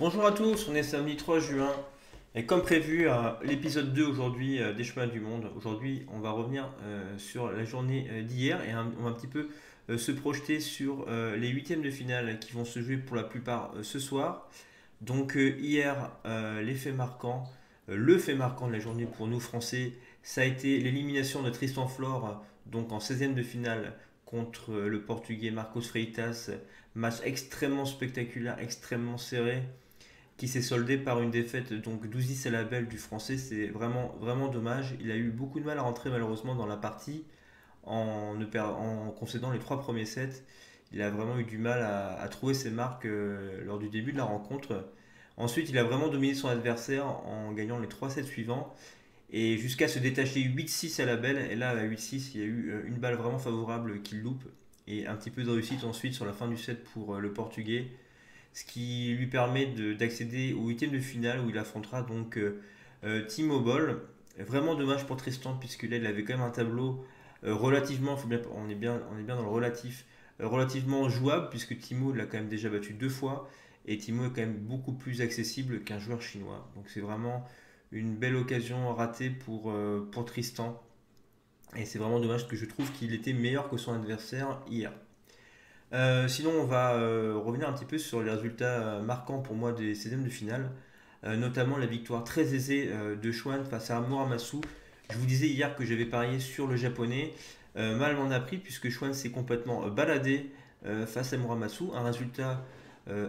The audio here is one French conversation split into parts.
Bonjour à tous, on est samedi 3 juin et comme prévu, l'épisode 2 aujourd'hui des Chemins du Monde. Aujourd'hui, on va revenir sur la journée d'hier et on va un petit peu se projeter sur les huitièmes de finale qui vont se jouer pour la plupart ce soir. Donc hier, les faits marquants, le fait marquant de la journée pour nous Français, ça a été l'élimination de Tristan Flore donc en 16e de finale contre le Portugais Marcos Freitas. Match extrêmement spectaculaire, extrêmement serré qui s'est soldé par une défaite donc d'Ouzis Label du français. C'est vraiment, vraiment dommage. Il a eu beaucoup de mal à rentrer malheureusement dans la partie en concédant les trois premiers sets. Il a vraiment eu du mal à trouver ses marques lors du début de la rencontre. Ensuite, il a vraiment dominé son adversaire en gagnant les trois sets suivants et jusqu'à se détacher 8-6 à la belle. Et là, à 8-6, il y a eu une balle vraiment favorable qu'il loupe et un petit peu de réussite ensuite sur la fin du set pour le Portugais, ce qui lui permet d'accéder au huitième de finale où il affrontera donc Timo Boll. Vraiment dommage pour Tristan puisque là il avait quand même un tableau relativement, on est bien dans le relatif, relativement jouable puisque Timo l'a quand même déjà battu deux fois et Timo est quand même beaucoup plus accessible qu'un joueur chinois. Donc c'est vraiment une belle occasion ratée pour Tristan et c'est vraiment dommage parce que je trouve qu'il était meilleur que son adversaire hier. Sinon, on va revenir un petit peu sur les résultats marquants pour moi des 16e de finale, notamment la victoire très aisée de Schwan face à Muramatsu. Je vous disais hier que j'avais parié sur le japonais. Mal m'en a pris puisque Schwan s'est complètement baladé face à Muramatsu. Un résultat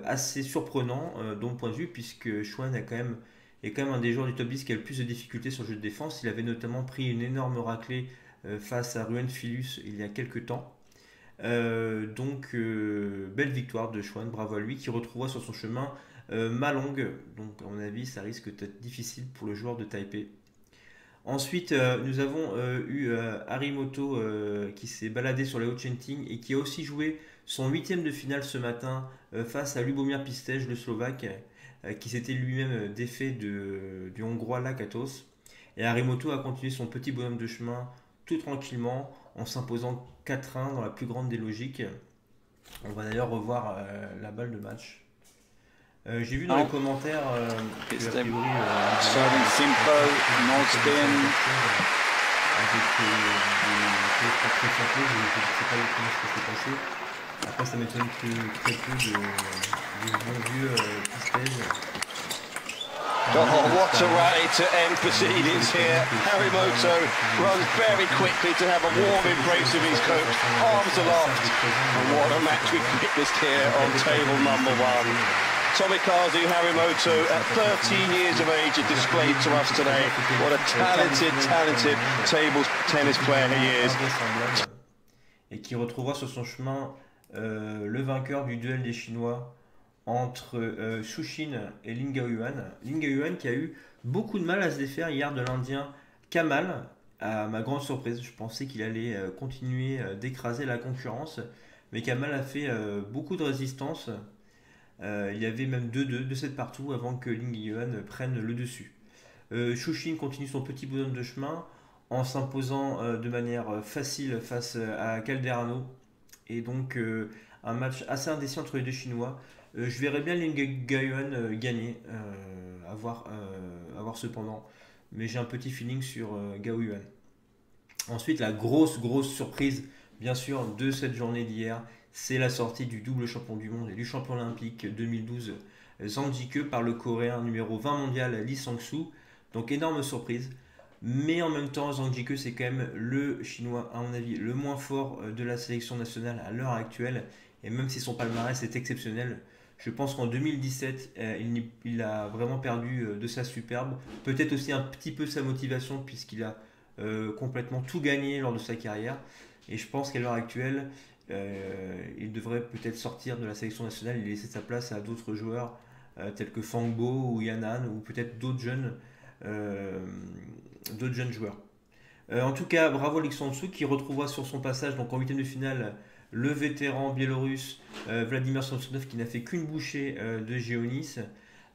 assez surprenant de mon point de vue puisque Schwan est quand même un des joueurs du top 10 qui a le plus de difficultés sur le jeu de défense. Il avait notamment pris une énorme raclée face à Ruen Philus il y a quelques temps. Belle victoire de Schwan, bravo à lui, qui retrouvera sur son chemin Malong. Donc, à mon avis, ça risque d'être difficile pour le joueur de Taipei. Ensuite, nous avons eu Harimoto qui s'est baladé sur les hot chanting et qui a aussi joué son huitième de finale ce matin face à Lubomir Pistej, le Slovaque, qui s'était lui-même défait du Hongrois Lakatos. Et Harimoto a continué son petit bonhomme de chemin tout tranquillement en s'imposant 4-1 dans la plus grande des logiques. On va d'ailleurs revoir la balle de match. J'ai vu dans les commentaires que a priori Serving Simpo, no spin. avec des pas très simples, je ne sais pas exactement ce qui s'est passé. Après ça m'étonne que très peu de bons vieux Pistez. Oh, what a rally to end proceedings here. Harimoto runs very quickly to have a warm embrace of his coach, arms aloft. And what a match we've witnessed here on table number one. Tomokazu Harimoto, at 13 years of age, is displayed to us today. What a talented table tennis player he is. Et qui retrouvera sur son chemin le vainqueur du duel des Chinois entre Sushin et Lin Gaoyuan. Lin Gaoyuan qui a eu beaucoup de mal à se défaire hier de l'Indien Kamal. À ma grande surprise, je pensais qu'il allait continuer d'écraser la concurrence, mais Kamal a fait beaucoup de résistance. Il y avait même 2-2, 2-7 partout avant que Lin Gaoyuan prenne le dessus. Sushin continue son petit bonhomme de chemin en s'imposant de manière facile face à Calderano. Et donc un match assez indécis entre les deux Chinois. Je verrais bien Lin Gaoyuan gagner, à voir cependant. Mais j'ai un petit feeling sur Gaoyuan. Ensuite, la grosse surprise, bien sûr, de cette journée d'hier, c'est la sortie du double champion du monde et du champion olympique 2012 Zhang Jike par le coréen numéro 20 mondial Lee Sang-soo. Donc énorme surprise. Mais en même temps, Zhang Jike c'est quand même le chinois, à mon avis, le moins fort de la sélection nationale à l'heure actuelle. Et même si son palmarès est exceptionnel, je pense qu'en 2017, il a vraiment perdu de sa superbe. Peut-être aussi un petit peu sa motivation puisqu'il a complètement tout gagné lors de sa carrière. Et je pense qu'à l'heure actuelle, il devrait peut-être sortir de la sélection nationale et laisser sa place à d'autres joueurs tels que Fangbo ou Yanan ou peut-être d'autres jeunes joueurs. En tout cas, bravo Alexandre qui retrouvera sur son passage donc en huitième de finale le vétéran biélorusse Vladimir Samsonov qui n'a fait qu'une bouchée de Géonis.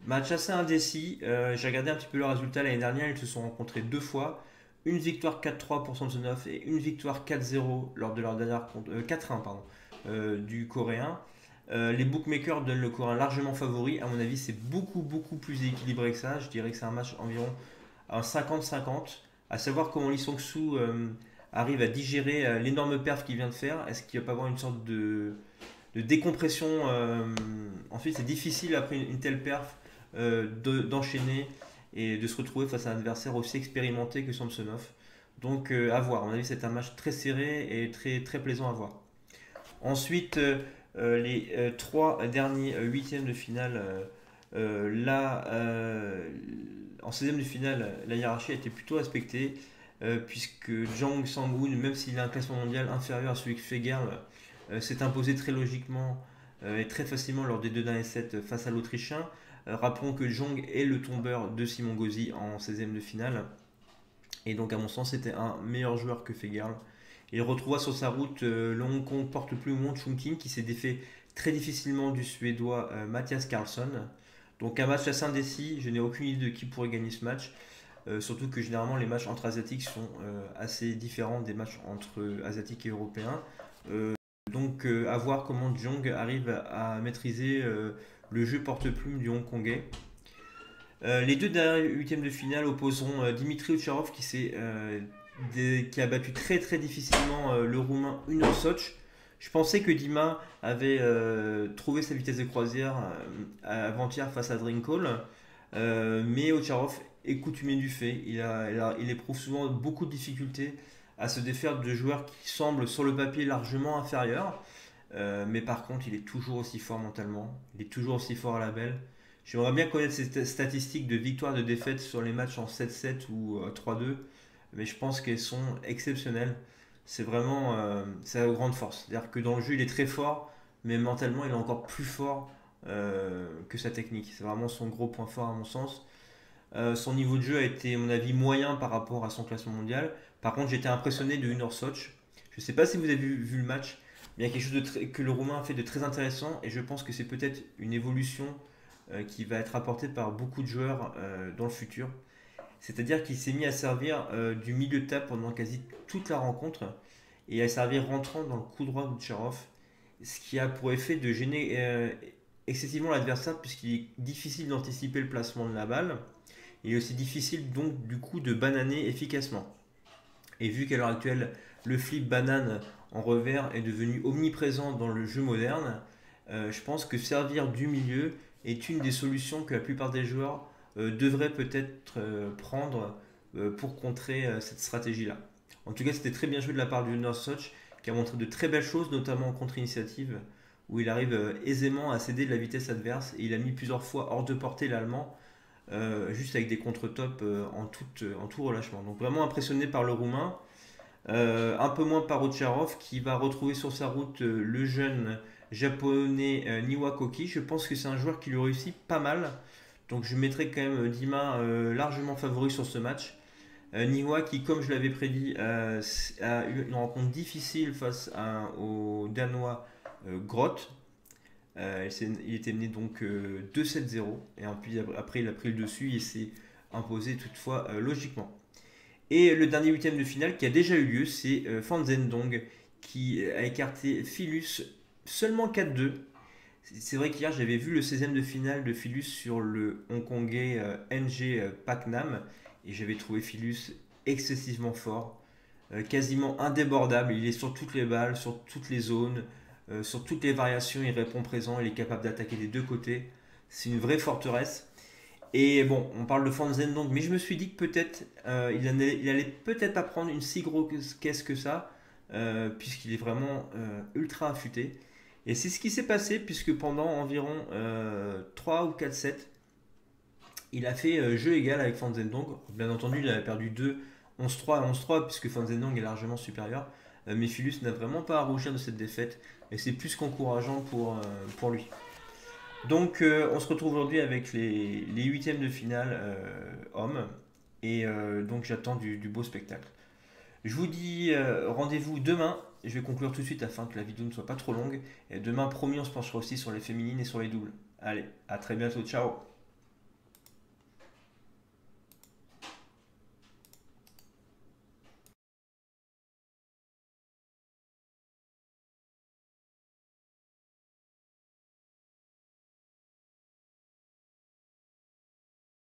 Match assez indécis. J'ai regardé un petit peu le résultat l'année dernière. Ils se sont rencontrés deux fois. Une victoire 4-3 pour Samsonov et une victoire 4-0 lors de leur dernière 4-1 pardon, du coréen. Les bookmakers donnent le Coréen largement favori. À mon avis, c'est beaucoup plus équilibré que ça. Je dirais que c'est un match environ à 50-50. À savoir comment Lee Sung-soo arrive à digérer l'énorme perf qu'il vient de faire. Est-ce qu'il va pas avoir une sorte de décompression ensuite, c'est difficile après une telle perf d'enchaîner et de se retrouver face à un adversaire aussi expérimenté que Samsonov. Donc à voir. À mon avis, c'est un match très serré et très plaisant à voir. Ensuite, les trois derniers huitièmes de finale. Là, en 16e de finale, la hiérarchie a été plutôt respectée, puisque Jang Sang-hoon, même s'il a un classement mondial inférieur à celui que Fegerl, s'est imposé très logiquement et très facilement lors des deux derniers sets face à l'Autrichien. Rappelons que Jong est le tombeur de Simon Gauzy en 16e de finale. Et donc, à mon sens, c'était un meilleur joueur que Fegerl. Il retrouva sur sa route le Hong Kong porte plus Won Chun King qui s'est défait très difficilement du Suédois Mathias Carlsson. Donc un match assez indécis, je n'ai aucune idée de qui pourrait gagner ce match. Surtout que généralement les matchs entre asiatiques sont assez différents des matchs entre asiatiques et européens. Donc à voir comment Jong arrive à maîtriser le jeu porte-plume du hongkongais. Les deux derniers huitièmes de finale opposeront Dimitri Ucharov qui a battu très difficilement le roumain Unor Soch. Je pensais que Dima avait trouvé sa vitesse de croisière avant-hier face à Drinkle, mais Ucharov est coutumier du fait. Il éprouve souvent beaucoup de difficultés à se défaire de joueurs qui semblent sur le papier largement inférieurs, mais par contre il est toujours aussi fort mentalement, il est toujours aussi fort à la belle. J'aimerais bien connaître ces statistiques de victoire et de défaite sur les matchs en 7-7 ou 3-2, mais je pense qu'elles sont exceptionnelles. C'est vraiment sa grande force. C'est-à-dire que dans le jeu, il est très fort, mais mentalement, il est encore plus fort que sa technique. C'est vraiment son gros point fort à mon sens. Son niveau de jeu a été, à mon avis, moyen par rapport à son classement mondial. Par contre, j'étais impressionné de Unor Soch. Je ne sais pas si vous avez vu le match, mais il y a quelque chose que le Roumain a fait de très intéressant, et je pense que c'est peut-être une évolution qui va être apportée par beaucoup de joueurs dans le futur. C'est-à-dire qu'il s'est mis à servir du milieu de table pendant quasi toute la rencontre et à servir rentrant dans le coup droit de Tcharov, ce qui a pour effet de gêner excessivement l'adversaire puisqu'il est difficile d'anticiper le placement de la balle. Il est aussi difficile donc du coup de bananer efficacement. Et vu qu'à l'heure actuelle le flip banane en revers est devenu omniprésent dans le jeu moderne, je pense que servir du milieu est une des solutions que la plupart des joueurs devrait peut-être prendre pour contrer cette stratégie-là. En tout cas, c'était très bien joué de la part du North Soch qui a montré de très belles choses, notamment en contre-initiative, où il arrive aisément à céder de la vitesse adverse et il a mis plusieurs fois hors de portée l'Allemand, juste avec des contre-tops en tout relâchement. Donc vraiment impressionné par le Roumain, un peu moins par Ocharov qui va retrouver sur sa route le jeune japonais Niwa Koki. Je pense que c'est un joueur qui lui réussit pas mal. Donc je mettrai quand même Dima largement favori sur ce match. Niwa qui, comme je l'avais prédit, a eu une rencontre difficile face au Danois Groth. Il était mené donc 2-7-0 et puis après il a pris le dessus et s'est imposé toutefois logiquement. Et le dernier huitième de finale qui a déjà eu lieu, c'est Fan Zhendong qui a écarté Philus seulement 4-2. C'est vrai qu'hier j'avais vu le 16e de finale de Philus sur le hongkongais NG Paknam et j'avais trouvé Philus excessivement fort, quasiment indébordable. Il est sur toutes les balles, sur toutes les zones, sur toutes les variations, il répond présent, il est capable d'attaquer des deux côtés. C'est une vraie forteresse. Et bon, on parle de Fan Zhendong, mais je me suis dit que peut-être il allait peut-être pas prendre une si grosse caisse que ça, puisqu'il est vraiment ultra affûté. Et c'est ce qui s'est passé puisque pendant environ 3 ou 4 sets, il a fait jeu égal avec Fan Zhendong. Bien entendu, il a perdu 2, 11-3 et 11-3 puisque Fan Zhendong est largement supérieur. Mais Philus n'a vraiment pas à rougir de cette défaite et c'est plus qu'encourageant pour lui. Donc on se retrouve aujourd'hui avec les huitièmes de finale hommes et donc j'attends du beau spectacle. Je vous dis rendez-vous demain. Je vais conclure tout de suite afin que la vidéo ne soit pas trop longue. Et demain, promis, on se penchera aussi sur les féminines et sur les doubles. Allez, à très bientôt. Ciao!